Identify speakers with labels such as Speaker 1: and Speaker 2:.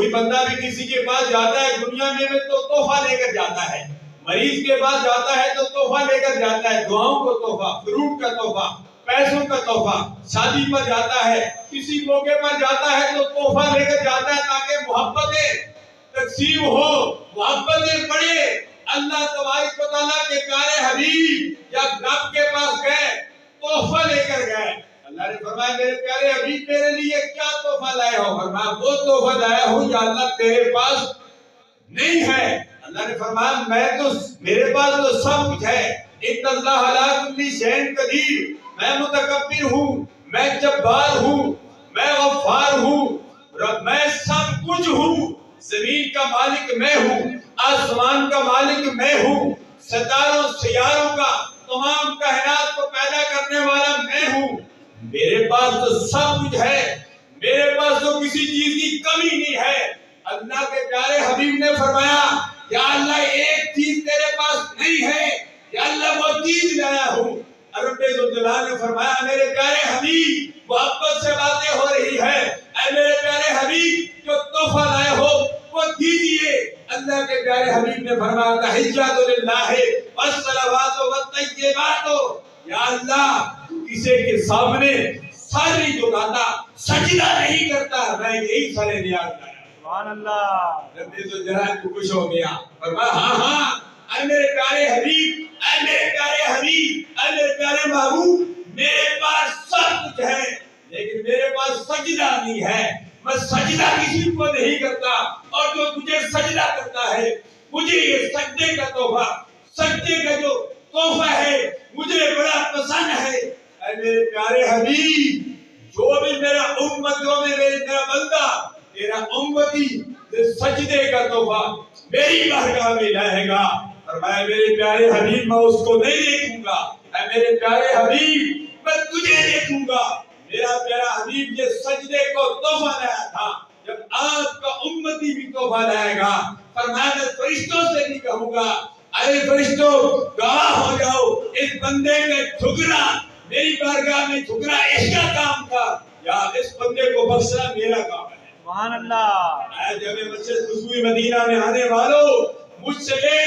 Speaker 1: کوئی بندہ بھی کسی کے پاس جاتا ہے دنیا میں تو تحفہ لے کر جاتا ہے، مریض کے پاس جاتا ہے تو تحفہ لے کر جاتا ہے، دعاؤں کو تحفہ، فروٹ کا تحفہ، پیسوں کا تحفہ، شادی پر جاتا ہے، کسی موقع پر جاتا ہے تو تحفہ لے کر جاتا ہے تاکہ محبتیں تقسیم ہو، محبتیں بڑھے۔ اللہ تبارک و تعالیٰ کے پیارے حبیب جب رب کے پاس گئے تحفہ لے کر گئے، اللہ نے فرمایا میرے پیارے حبیب میرے لیے کیا تحفہ لائے ہو؟ فرمایا وہ تحفہ لایا ہوں یا اللہ تیرے پاس نہیں ہے۔ اللہ نے فرمایا میرے پاس تو سب کچھ ہے، ان اللہ علی کل شیء قدیر، میں متکبر ہوں، میں جبار ہوں، میں غفار ہوں، میں سب کچھ ہوں، زمین کا مالک میں ہوں، آسمان کا مالک میں ہوں، ستاروں سیاروں کا تمام کائنات کو پیدا کرنے والا میں ہوں، میرے پاس تو سب کچھ ہے، میرے پاس تو کسی چیز کی کمی نہیں ہے۔ اللہ کے پیارے حبیب نے فرمایا یا اللہ ایک چیز تیرے پاس نہیں ہے، یا اللہ وہ چیز لایا ہوں۔ رب ذوالجلال نے فرمایا میرے پیارے حبیب محبت سے باتیں ہو رہی ہے، اے میرے پیارے حبیب جو تحفہ لائے ہو وہ دیجئے۔ اللہ کے پیارے حبیب نے فرمایا تحیات للہ والصلوات والطیبات، یا اللہ کسی کے سامنے سر نہیں جھکاتا، سجدہ نہیں کرتا، میں یہی سارے نیاز لایا۔
Speaker 2: سبحان اللہ۔
Speaker 1: رب ذوالجلال کو خوش ہو گیا، فرمایا ہاں اے میرے پیارے حبیب، اے میرے پیارے حبیب، اے میرے پیارے محبوب، میرے پاس سب کچھ ہے لیکن میرے پاس سجدہ نہیں ہے، میں سجدہ کسی کو نہیں کرتا، اور جو مجھے سجدہ کرتا ہے مجھے یہ سجدے کا تحفہ، سجدے کا جو تحفہ ہے مجھے بڑا پسند ہے۔ اے میرے پیارے حبیب جو بھی میرا امت، جو بھی میرا بندہ تیرا امتی سجدے کا تحفہ میری بارگاہ میں لائے گا، فرمایا میرے پیارے حبیب میں اس کو نہیں دیکھوں گا، اے میرے پیارے حبیب میں تجھے دیکھوں گا۔ میرا پیارا حبیب یہ سجدے کو تحفہ لایا تھا، جب آپ کا امتی بھی تحفہ لائے گا، فرمایا میں فرشتوں سے بھی کہوں گا اے فرشتوں گواہ ہو جاؤ اس بندے میں جھکنا، میری بارگاہ میں جھکنا اس کا کام تھا، یا اس بندے کو بخشنا میرا کام ہے۔
Speaker 2: سبحان اللہ۔
Speaker 1: اے جب مسجد خشوع مدینہ میں آنے والوں مجھ سے لے